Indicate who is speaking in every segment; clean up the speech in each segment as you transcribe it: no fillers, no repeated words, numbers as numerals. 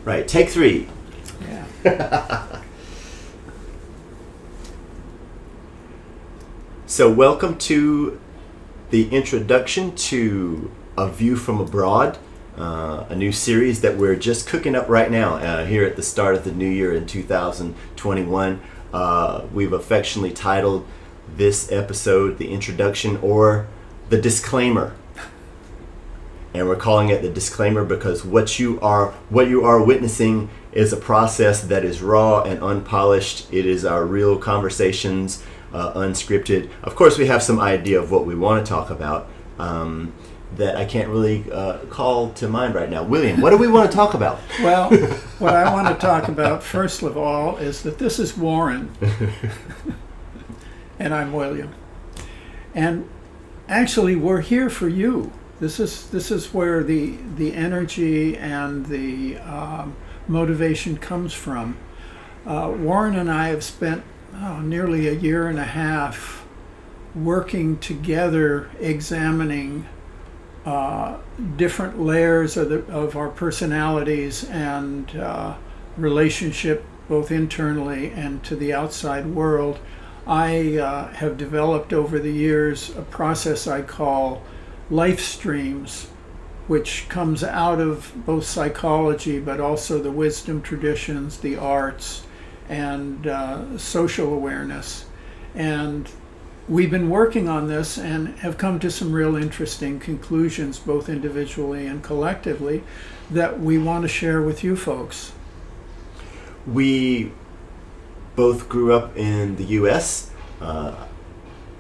Speaker 1: Right, take 3.
Speaker 2: Yeah.
Speaker 1: So welcome to the introduction to A View from Abroad, a new series that we're just cooking up right now here at the start of the new year in 2021. We've affectionately titled this episode The Introduction or The Disclaimer. And we're calling it The Disclaimer because what you are witnessing is a process that is raw and unpolished. It is our real conversations, unscripted. Of course, we have some idea of what we want to talk about that I can't really call to mind right now. William, what do we want to talk about?
Speaker 2: Well, what I want to talk about, first of all, is that this is Warren, and I'm William. And actually, we're here for you. This is where the energy and the motivation comes from. Warren and I have spent nearly a year and a half working together, examining different layers of our personalities and relationship, both internally and to the outside world. I have developed over the years a process I call Lifestreams, which comes out of both psychology but also the wisdom traditions, the arts, and social awareness. And we've been working on this and have come to some real interesting conclusions, both individually and collectively, that we want to share with you folks.
Speaker 1: We both grew up in the U.S.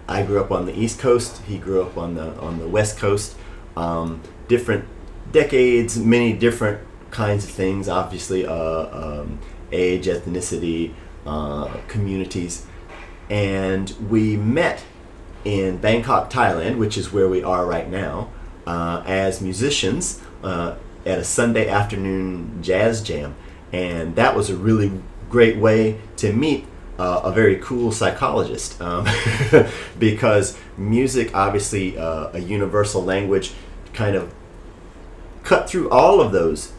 Speaker 1: I grew up on the East Coast. He grew up on the West Coast. Different decades, many different kinds of things. Obviously, age, ethnicity, communities, and we met in Bangkok, Thailand, which is where we are right now, as musicians at a Sunday afternoon jazz jam, and that was a really great way to meet a very cool psychologist because music, obviously a universal language, kind of cut through all of those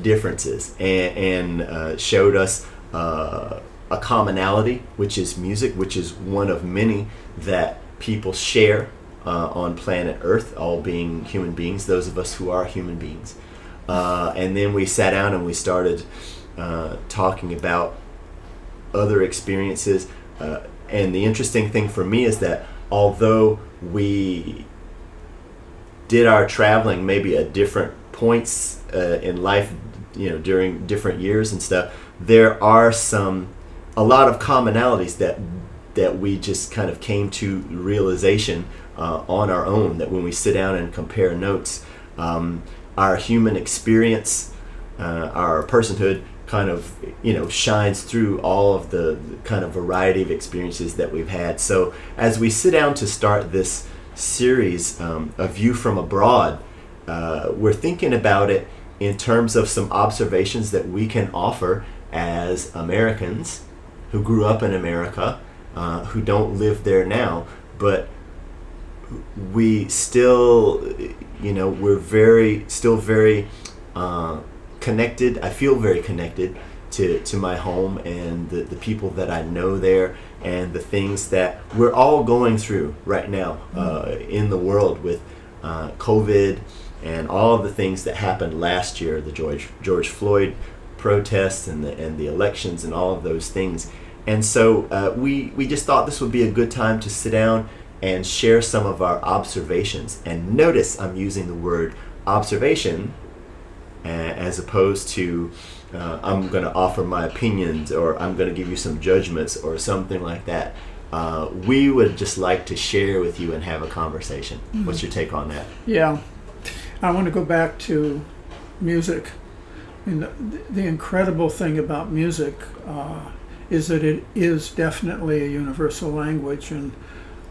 Speaker 1: differences and showed us a commonality, which is music, which is one of many that people share on planet Earth, all being human beings, those of us who are human beings. And then we sat down and we started talking about other experiences, and the interesting thing for me is that although we did our traveling maybe at different points in life, during different years and stuff, there are a lot of commonalities that we just kind of came to realization on our own, that when we sit down and compare notes, our human experience, our personhood kind of shines through all of the kind of variety of experiences that we've had. So as we sit down to start this series, A View from Abroad, we're thinking about it in terms of some observations that we can offer as Americans who grew up in America, who don't live there now, but we still, we're still very connected. I feel very connected to my home and the people that I know there, and the things that we're all going through right now in the world with COVID and all of the things that happened last year, the George Floyd protests and the elections and all of those things. And so we just thought this would be a good time to sit down and share some of our observations. And notice I'm using the word observation as opposed to I'm going to offer my opinions, or I'm going to give you some judgments or something like that. We would just like to share with you and have a conversation. Mm-hmm. What's your take on that?
Speaker 2: Yeah, I want to go back to music. The incredible thing about music is that it is definitely a universal language. And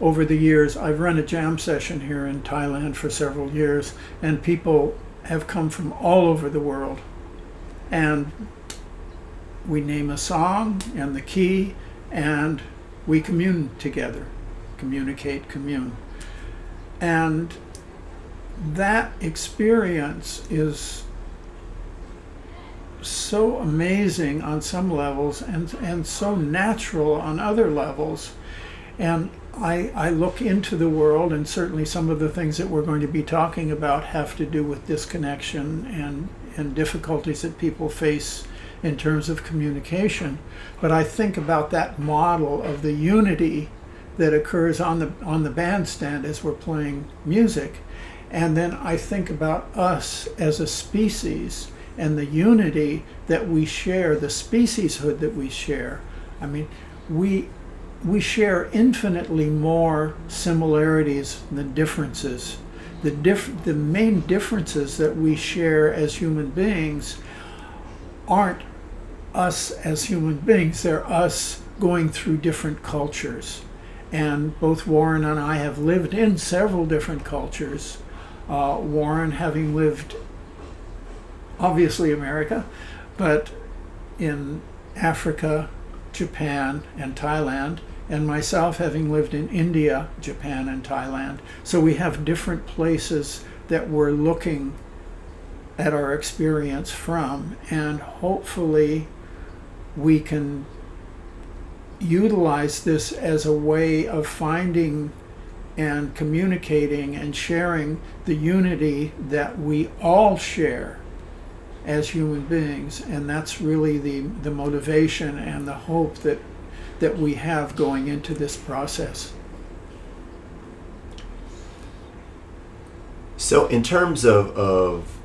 Speaker 2: over the years, I've run a jam session here in Thailand for several years, and people have come from all over the world, and we name a song and the key, and we commune together, commune. And that experience is so amazing on some levels and so natural on other levels. And I look into the world, and certainly some of the things that we're going to be talking about have to do with disconnection and difficulties that people face in terms of communication. But I think about that model of the unity that occurs on the bandstand as we're playing music. And then I think about us as a species and the unity that we share, the specieshood that we share. I mean, we share infinitely more similarities than differences. The main differences that we share as human beings aren't us as human beings, they're us going through different cultures. And both Warren and I have lived in several different cultures. Warren having lived, obviously America, but in Africa, Japan, and Thailand, and myself having lived in India, Japan, and Thailand. So we have different places that we're looking at our experience from, and hopefully we can utilize this as a way of finding and communicating and sharing the unity that we all share as human beings. And that's really the motivation and the hope that we have going into this process.
Speaker 1: So in terms of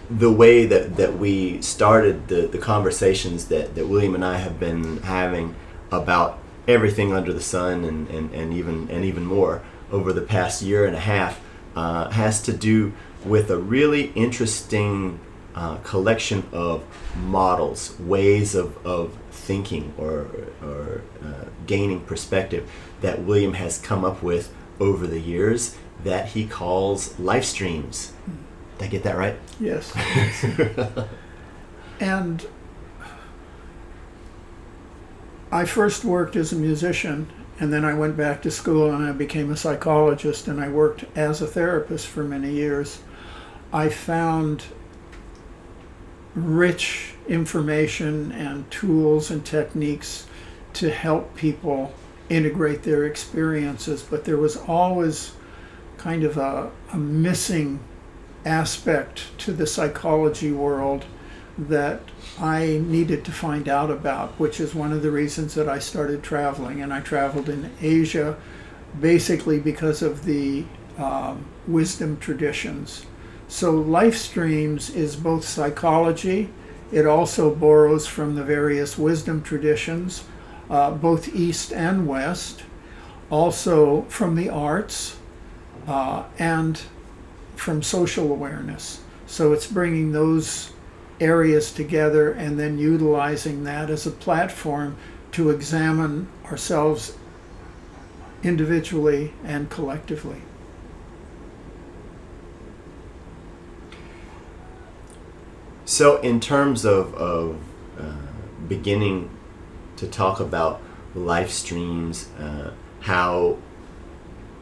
Speaker 1: the way that we started the conversations that William and I have been having about everything under the sun and even more over the past year and a half has to do with a really interesting collection of models, ways of thinking or gaining perspective that William has come up with over the years that he calls Lifestreams. Did I get that right?
Speaker 2: Yes. And I first worked as a musician, and then I went back to school and I became a psychologist, and I worked as a therapist for many years. I found rich information and tools and techniques to help people integrate their experiences, but there was always kind of a missing aspect to the psychology world that I needed to find out about, which is one of the reasons that I started traveling. And I traveled in Asia basically because of the wisdom traditions. So Lifestreams is both psychology, it also borrows from the various wisdom traditions, both East and West, also from the arts, and from social awareness. So it's bringing those areas together and then utilizing that as a platform to examine ourselves individually and collectively.
Speaker 1: So in terms of beginning to talk about Lifestreams, how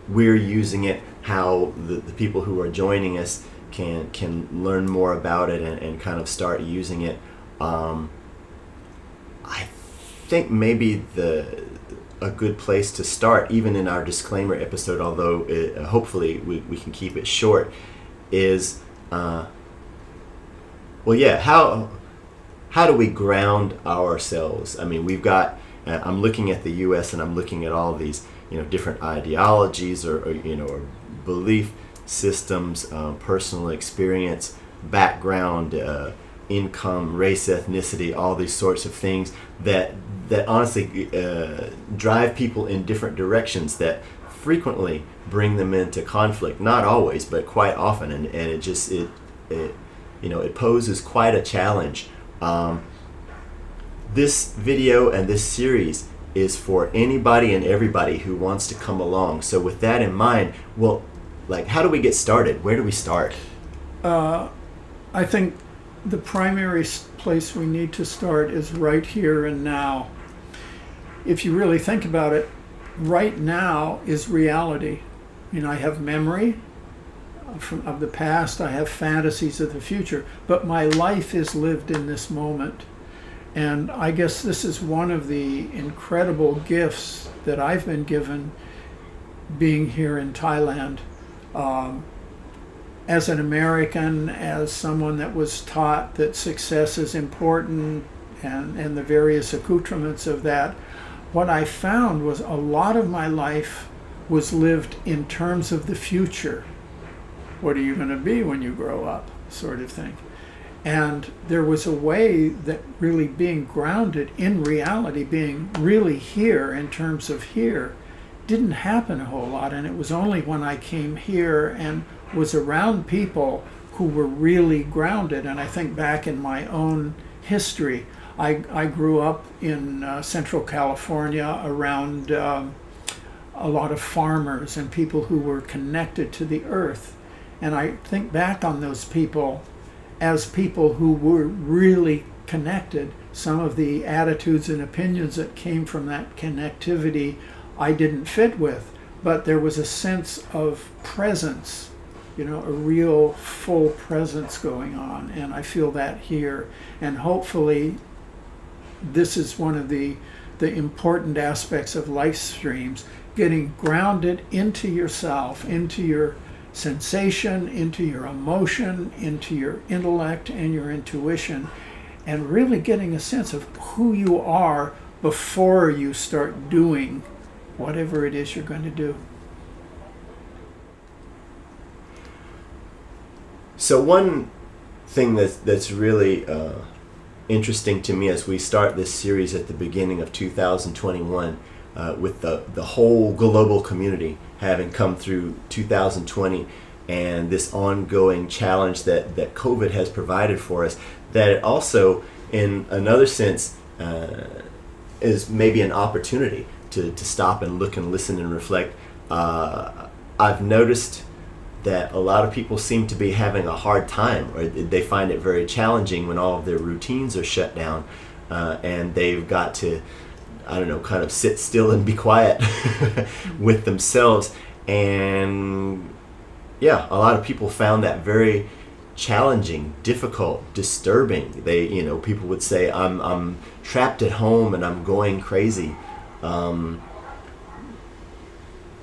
Speaker 1: we're using it, how the people who are joining us can learn more about it and kind of start using it. I think maybe a good place to start, even in our disclaimer episode, although hopefully we can keep it short, is how do we ground ourselves? I mean, we've got. I'm looking at the U.S. and I'm looking at all these different ideologies or belief systems, personal experience, background, income, race, ethnicity, all these sorts of things that honestly drive people in different directions that frequently bring them into conflict. Not always, but quite often, and it poses quite a challenge. This video and this series is for anybody and everybody who wants to come along. So with that in mind, how do we get started? Where do we start?
Speaker 2: I think the primary place we need to start is right here and now. If you really think about it, right now is reality. I have memory. of the past. I have fantasies of the future, but my life is lived in this moment. And I guess this is one of the incredible gifts that I've been given being here in Thailand. As an American, as someone that was taught that success is important and the various accoutrements of that, what I found was a lot of my life was lived in terms of the future. What are you going to be when you grow up, sort of thing. And there was a way that really being grounded in reality, being really here in terms of here, didn't happen a whole lot. And it was only when I came here and was around people who were really grounded. And I think back in my own history, I grew up in Central California around a lot of farmers and people who were connected to the earth. And I think back on those people as people who were really connected. Some of the attitudes and opinions that came from that connectivity I didn't fit with, but there was a sense of presence, a real full presence going on, and I feel that here. And hopefully this is one of the important aspects of Lifestreams, getting grounded into yourself, into your sensation, into your emotion, into your intellect and your intuition, and really getting a sense of who you are before you start doing whatever it is you're going to do.
Speaker 1: So one thing that's really interesting to me as we start this series at the beginning of 2021, with the whole global community having come through 2020 and this ongoing challenge that COVID has provided for us, that it also, in another sense, is maybe an opportunity to stop and look and listen and reflect. I've noticed that a lot of people seem to be having a hard time, or they find it very challenging when all of their routines are shut down, and they've got to, kind of sit still and be quiet with themselves. And yeah, a lot of people found that very challenging, difficult, disturbing. They, people would say, I'm trapped at home and I'm going crazy.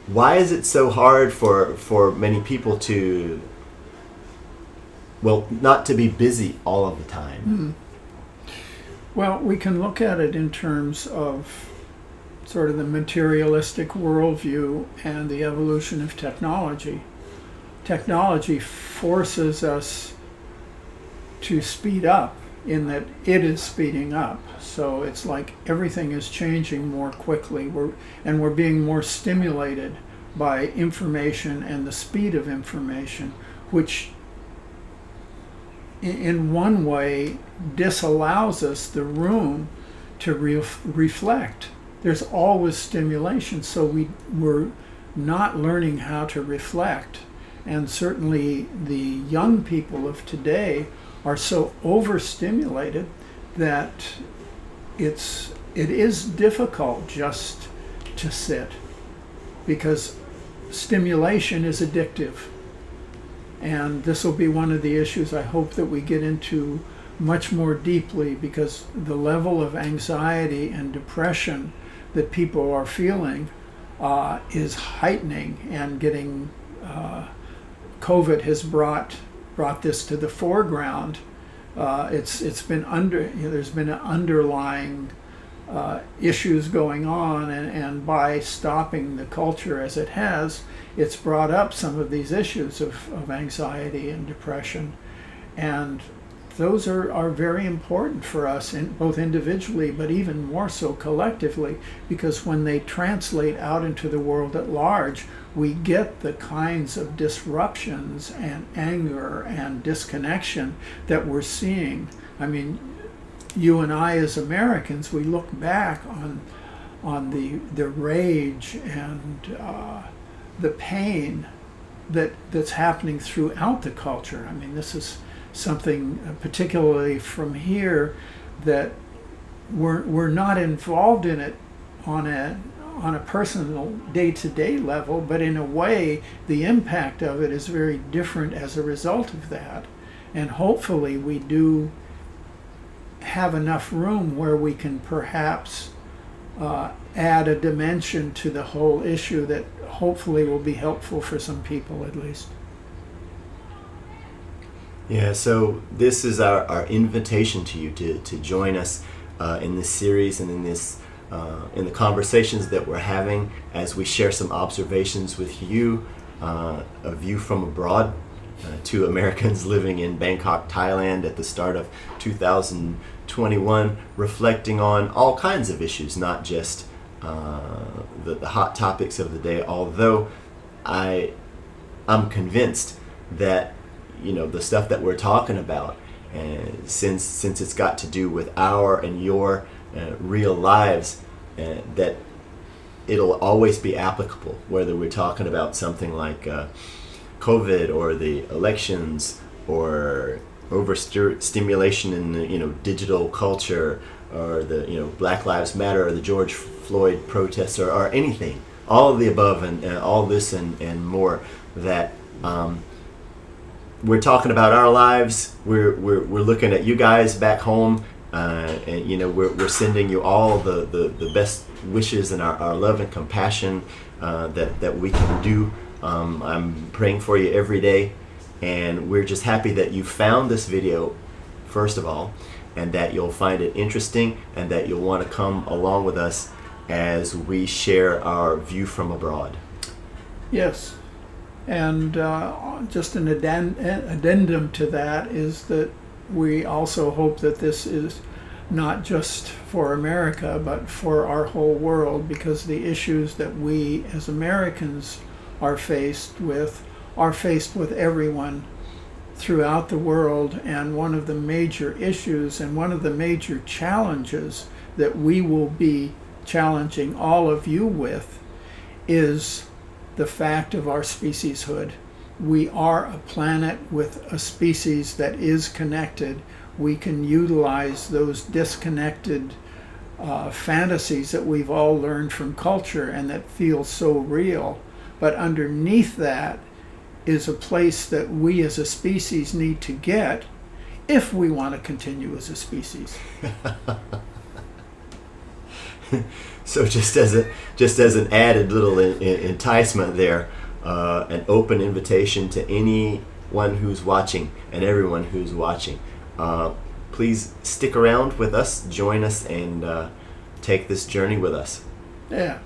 Speaker 1: Why is it so hard for many people to, not to be busy all of the time?
Speaker 2: Mm-hmm. Well, we can look at it in terms of sort of the materialistic worldview and the evolution of technology. Technology forces us to speed up in that it is speeding up. So it's like everything is changing more quickly. We're being more stimulated by information and the speed of information, which in one way disallows us the room to reflect. There's always stimulation, so we're not learning how to reflect. And certainly the young people of today are so overstimulated that it is difficult just to sit, because stimulation is addictive. And this will be one of the issues I hope that we get into much more deeply, because the level of anxiety and depression that people are feeling is heightening and getting, COVID has brought this to the foreground. It's been there's been an underlying issues going on, and by stopping the culture as it has, it's brought up some of these issues of anxiety and depression. And those are very important for us, both individually but even more so collectively, because when they translate out into the world at large, we get the kinds of disruptions and anger and disconnection that we're seeing. I mean, you and I as Americans, we look back on the rage and the pain that's happening throughout the culture. I mean, this is something particularly from here that we're not involved in it on on a personal day-to-day level, but in a way the impact of it is very different as a result of that. And hopefully we do have enough room where we can perhaps add a dimension to the whole issue that hopefully will be helpful for some people at least.
Speaker 1: Yeah, so this is our invitation to you to join us in this series and in the conversations that we're having as we share some observations with you, a view from abroad, to Americans living in Bangkok, Thailand at the start of 2021, reflecting on all kinds of issues, not just the hot topics of the day, although I'm convinced that the stuff that we're talking about, since it's got to do with our and your real lives, that it'll always be applicable, whether we're talking about something like COVID or the elections or overstimulation in the digital culture, or the Black Lives Matter or the George Floyd protests, or anything, all of the above, and all this and more, that we're talking about our lives. We're looking at you guys back home, and we're sending you all the best wishes and our love and compassion that we can do. I'm praying for you every day, and we're just happy that you found this video, first of all, and that you'll find it interesting, and that you'll want to come along with us as we share our view from abroad.
Speaker 2: Yes. And just an addendum to that is that we also hope that this is not just for America, but for our whole world, because the issues that we as Americans are faced with everyone throughout the world. And one of the major issues and one of the major challenges that we will be challenging all of you with is the fact of our specieshood. We are a planet with a species that is connected. We can utilize those disconnected fantasies that we've all learned from culture and that feel so real. But underneath that is a place that we as a species need to get if we want to continue as a species.
Speaker 1: So just as an added little enticement there, an open invitation to anyone who's watching and everyone who's watching, please stick around with us, join us, and take this journey with us.
Speaker 2: Yeah.